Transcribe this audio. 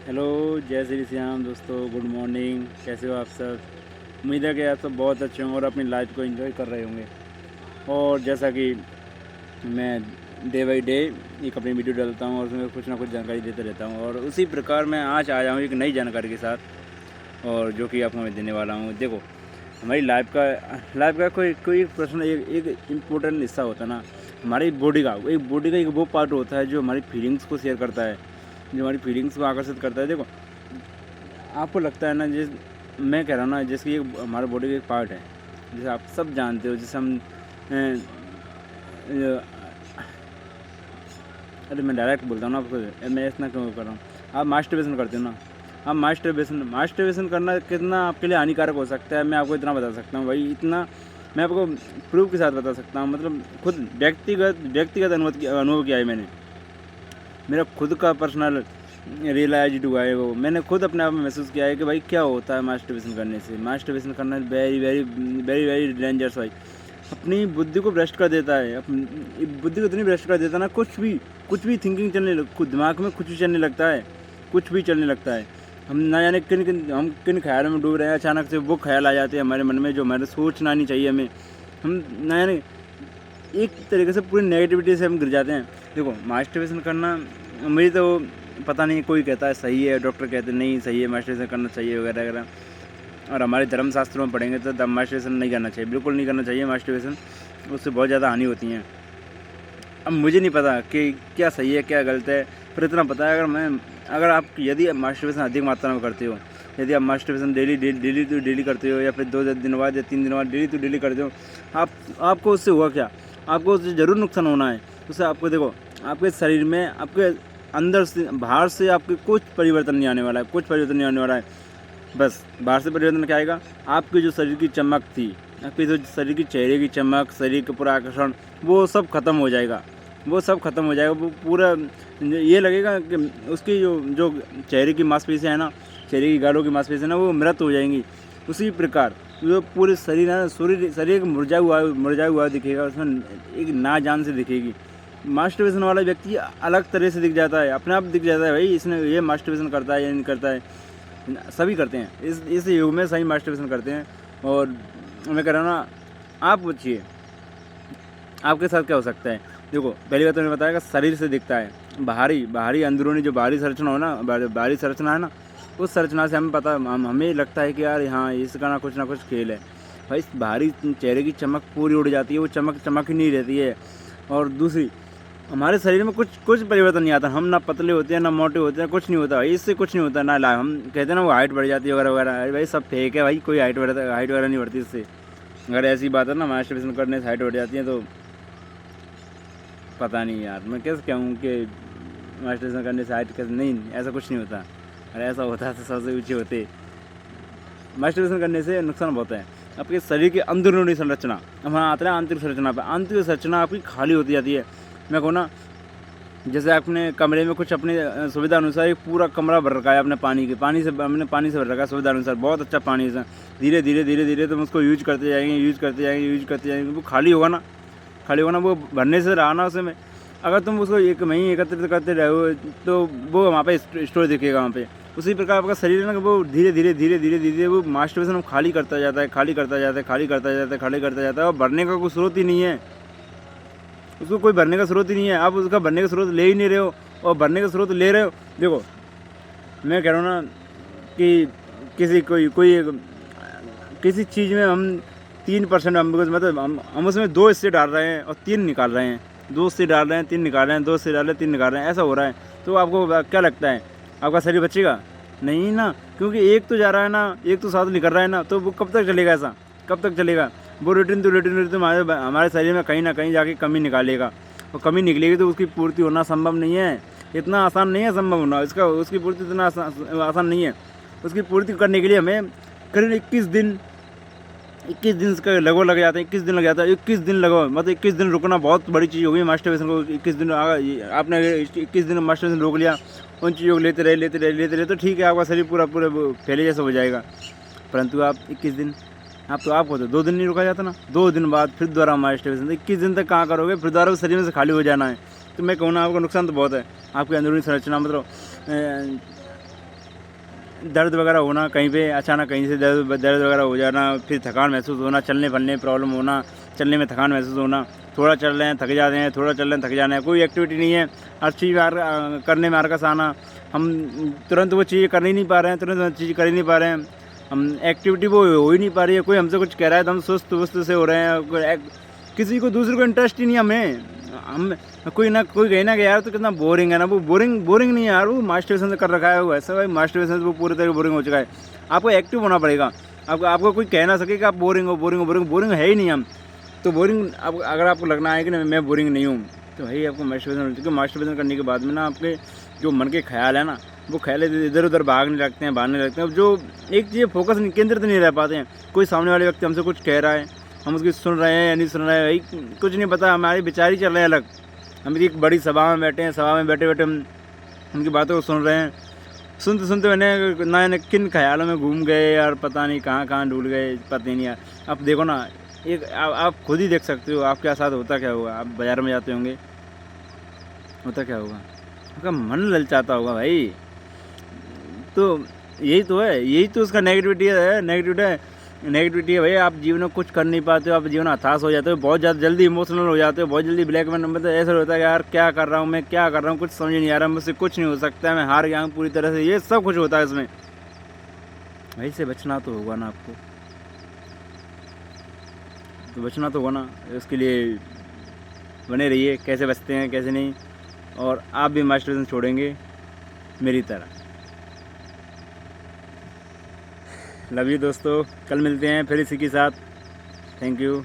Hello, जय श्री श्याम दोस्तों। Good morning. कैसे हो आप सब? उम्मीद है कि आप सब बहुत अच्छे होंगे और अपनी लाइफ को एंजॉय कर रहे होंगे। और जैसा कि मैं डे बाई डे एक अपनी वीडियो डालता हूँ और उसमें कुछ ना कुछ जानकारी देते रहता हूँ, और उसी प्रकार मैं आज आया हूँ एक नई जानकारी के साथ, और जो कि आपको मैं देने वाला हूँ। देखो, हमारी लाइफ का कोई कोई एक प्रश्न एक इम्पोर्टेंट हिस्सा होता है ना, हमारी बॉडी का एक वो पार्ट होता है जो हमारी फीलिंग्स को शेयर करता है, जो हमारी फीलिंग्स को आकर्षित करता है। देखो, आपको लगता है ना, मैं कह रहा हूँ ना, जैसे ये हमारे बॉडी का एक पार्ट है, जैसे आप सब जानते हो, जैसे हम अ, अरे मैं डायरेक्ट बोलता हूँ ना आपको, मैं इतना क्यों कर रहा हूँ। आप मास्टरबेशन करते हो ना, आप मास्टरबेशन करना कितना आपके लिए हानिकारक हो सकता है, मैं आपको इतना बता सकता हूँ भाई। इतना मैं आपको प्रूफ के साथ बता सकता हूँ, मतलब खुद व्यक्तिगत अनुभव किया है मैंने। मेरा खुद का पर्सनल रियलाइज्ड हुआ है वो, मैंने खुद अपने आप में महसूस किया है कि भाई क्या होता है मास्टरबेशन करने से। मास्टरबेशन करना very very very very dangerous भाई। अपनी बुद्धि को भ्रष्ट कर देता है, अपनी बुद्धि को इतनी भ्रष्ट कर देता है ना, कुछ भी थिंकिंग दिमाग में कुछ भी चलने लगता है, कुछ भी चलने लगता है। हम ना जाने किन ख्यालों में डूब रहे हैं, अचानक से वो ख्याल आ जाते हैं हमारे मन में जो हमारे सोचना नहीं चाहिए हमें। हम ना जाने एक तरीके से पूरी नेगेटिविटी से हम गिर जाते हैं। देखो, मास्टरबेशन करना मुझे तो पता नहीं, कोई कहता है सही है, डॉक्टर कहते हैं नहीं सही है, मास्टरबेशन करना चाहिए वगैरह वगैरह। और हमारे धर्मशास्त्रों में पढ़ेंगे तो मास्टरबेशन नहीं करना चाहिए, बिल्कुल नहीं करना चाहिए मास्टरबेशन, उससे बहुत ज़्यादा हानि होती हैं। अब मुझे नहीं पता कि क्या सही है क्या गलत है, पर इतना पता है, अगर आप यदि मास्टरबेशन अधिक मात्रा में करते हो, यदि आप मास्टरबेशन डेली करते हो, या फिर 2 दिन बाद या 3 दिन बाद डेली डेली करते हो, आपको उससे हुआ क्या, आपको उससे ज़रूर नुकसान होना है। उससे आपको देखो, आपके शरीर में, आपके अंदर से बाहर से आपके कुछ परिवर्तन नहीं आने वाला है, कुछ परिवर्तन नहीं आने वाला है। बस बाहर से परिवर्तन क्या आएगा, आपकी जो शरीर की चमक थी, आपकी जो शरीर की चेहरे की चमक, शरीर का पूरा आकर्षण, वो सब खत्म हो जाएगा, वो सब खत्म हो जाएगा। वो पूरा ये लगेगा कि उसकी जो चेहरे की मांसपेशियाँ है ना, चेहरे की गालों की मांसपेशियाँ ना, वो मृत हो जाएंगी। उसी प्रकार जो पूरे शरीर है ना, शरीर मुरझाया हुआ दिखेगा, उसमें एक ना जान से दिखेगी। मास्टरबेशन वाला व्यक्ति अलग तरह से दिख जाता है, अपने आप दिख जाता है भाई इसने ये मास्टरबेशन करता है या नहीं करता है। सभी करते हैं, इस युग में सही मास्टरबेशन करते हैं। और मैं कह रहा हूँ ना, आप पूछिए आपके साथ क्या हो सकता है। देखो, पहली बात तो मैंने बताया कि शरीर से दिखता है, बाहरी अंदरूनी जो बाहरी संरचना हो ना, बाहरी संरचना है ना, उस संरचना से हमें लगता है कि यार हाँ, इसका ना कुछ खेल है भाई। बाहरी चेहरे की चमक पूरी उड़ जाती है, वो चमक ही नहीं रहती है। और दूसरी, हमारे शरीर में कुछ परिवर्तन नहीं आता, हम ना पतले होते हैं ना मोटे होते हैं, कुछ नहीं होता भाई, इससे कुछ नहीं होता ना। हम कहते हैं ना वो हाइट बढ़ जाती है वगैरह वगैरह, अरे भाई सब फेक है भाई, कोई हाइट वगैरह नहीं बढ़ती इससे। अगर ऐसी बात है ना मास्टरबेशन करने से हाइट बढ़ जाती है, तो पता नहीं यार, मैं कैसे कहूँ कि मास्टरबेशन करने से हाइट कैसे, नहीं ऐसा कुछ नहीं होता। अरे ऐसा होता तो सबसे ऊँचे होते। मास्टरबेशन करने से नुकसान बहुत है। आपके शरीर की अंदरूनी संरचना, हम आते हैं आंतरिक संरचना पर, आंतरिक संरचना आपकी खाली होती जाती है। मैं कहूँ ना, जैसे आपने कमरे में कुछ अपनी सुविधा अनुसार एक पूरा कमरा भर रखा है अपने पानी से भर रखा है सुविधा अनुसार, बहुत अच्छा पानी है। धीरे धीरे तुम उसको यूज करते जाएंगे, वो खाली होगा ना, वो भरने से रहा ना उसमें। अगर तुम उसको एक महीने एकत्रित करते रहो तो वो वहाँ पे स्टोर दिखेगा वहाँ पे। उसी प्रकार आपका शरीर है ना, वो धीरे धीरे वो मास्टरबेशन खाली करता जाता है, और भरने का कोई स्रोत ही नहीं है, उसको कोई भरने का स्रोत ही नहीं है। आप उसका भरने का स्रोत ले ही नहीं रहे हो, और भरने का स्रोत ले रहे हो। देखो, मैं कह रहा हूँ ना कि किसी चीज़ में हम 3% मतलब हम उसमें 2 हिस्से डाल रहे हैं और 3 निकाल रहे हैं, 2 हिस्से डाल रहे हैं 3 निकाल रहे हैं, 2 हिस्से डाल रहे हैं 3 निकाल रहे हैं, ऐसा हो रहा है। तो आपको क्या लगता है, आपका शरीर बचेगा? नहीं ना, क्योंकि एक तो जा रहा है ना, एक तो साथ निकल रहा है ना, तो वो कब तक चलेगा, ऐसा कब तक चलेगा? वो रूटीन हमारे शरीर में कहीं ना कहीं जाके कमी निकालेगा, और कमी निकलेगी तो उसकी पूर्ति होना संभव नहीं है, इतना आसान नहीं है संभव होना उसकी पूर्ति इतना आसान नहीं है। उसकी पूर्ति करने के लिए हमें करीब 21 दिन का लगभग लग जाते हैं, 21 दिन लग जाता है। 21 दिन लगभग, मतलब 21 दिन रुकना बहुत बड़ी चीज़ होगी मास्टरबेशन को। 21 दिन आपने 21 दिन मास्टरबेशन रोक लिया, उन चीज़ों को लेते रहे तो ठीक है, आपका शरीर पूरा पहले जैसा हो जाएगा। परंतु आप 21 दिन, आपको तो 2 दिन नहीं रुका जाता ना, 2 दिन बाद फिर दोबारा मास्टरबेशन, 21 दिन तक कहाँ करोगे, फिर दोबारा शरीर में से खाली हो जाना है। तो मैं कहूँ ना, आपका नुकसान तो बहुत है। आपकी अंदरूनी संरचना, मतलब दर्द वगैरह होना कहीं पे, अचानक कहीं से दर्द दर्द वगैरह हो जाना, फिर थकान महसूस होना, चलने फिरने में प्रॉब्लम होना, चलने में थकान महसूस होना, थोड़ा चल रहे हैं थक जाते हैं, थोड़ा चल रहे हैं थक जाना है, कोई एक्टिविटी नहीं है, हर चीज़ करने में हरकस आना, हम तुरंत वो चीज़ कर ही नहीं पा रहे हैं, तुरंत चीज़ कर ही नहीं पा रहे हैं, हम एक्टिविटी वो हो ही नहीं पा रही है, कोई हमसे कुछ कह रहा है तो हम सुस्त वुस्त से हो रहे हैं, किसी को दूसरे को इंटरेस्ट ही नहीं हमें, हम कोई ना कोई कहे ना कि यार तो कितना बोरिंग है ना, वो बोरिंग नहीं है यार, वो मास्टरबेशन कर रखा है वो ऐसा भाई, मास्टरबेशन वो पूरी तरह बोरिंग हो चुका है। आपको एक्टिव होना पड़ेगा, आपको कोई कह ना सके कि आप बोरिंग है ही नहीं हम तो बोरिंग। अब अगर आपको लगना है कि मैं बोरिंग नहीं हूँ तो भाई आपको मास्टरबेशन, क्योंकि मास्टरबेशन करने के बाद में ना आपके जो मन के ख्याल है ना वो ख्याल इधर उधर भागने लगते हैं, जो एक चीज़ फोकस केंद्रित नहीं रह पाते हैं। कोई सामने वाले व्यक्ति हमसे कुछ कह रहा है, हम उसकी सुन रहे हैं या नहीं सुन रहे हैं, भाई कुछ नहीं पता, हमारे विचार ही चल रहे हैं अलग। हम एक बड़ी सभा में बैठे हैं, सभा में बैठे बैठे हम उनकी बातों को सुन रहे हैं, सुनते सुनते मैंने ना किन ख्यालों में घूम गए यार, पता नहीं कहाँ डूल गए, पता ही नहीं यार। अब देखो ना, एक आप खुद ही देख सकते हो आपके साथ होता क्या होगा। आप बाज़ार में जाते होंगे, होता क्या होगा, आपका मन ललचाता होगा भाई। तो यही तो है, यही तो उसका नेगेटिविटी है भाई। आप जीवन में कुछ कर नहीं पाते हो, आप जीवन हताश हो जाते हो, बहुत ज़्यादा जल्दी इमोशनल हो जाते हो, बहुत जल्दी ब्लैक मैन, मतलब ऐसा होता है कि यार क्या कर रहा हूँ मैं, क्या कर रहा हूँ, कुछ समझ नहीं आ रहा, मुझसे कुछ नहीं हो सकता, मैं हार गया हूँ पूरी तरह से, ये सब कुछ होता है इसमें। भाई से बचना तो होगा ना आपको, तो बचना तो होगा ना, उसके लिए बने रहिए, कैसे बचते हैं कैसे नहीं, और आप भी मास्टरबेशन छोड़ेंगे मेरी तरह। लव यू दोस्तों, कल मिलते हैं फिर इसी के साथ। Thank you.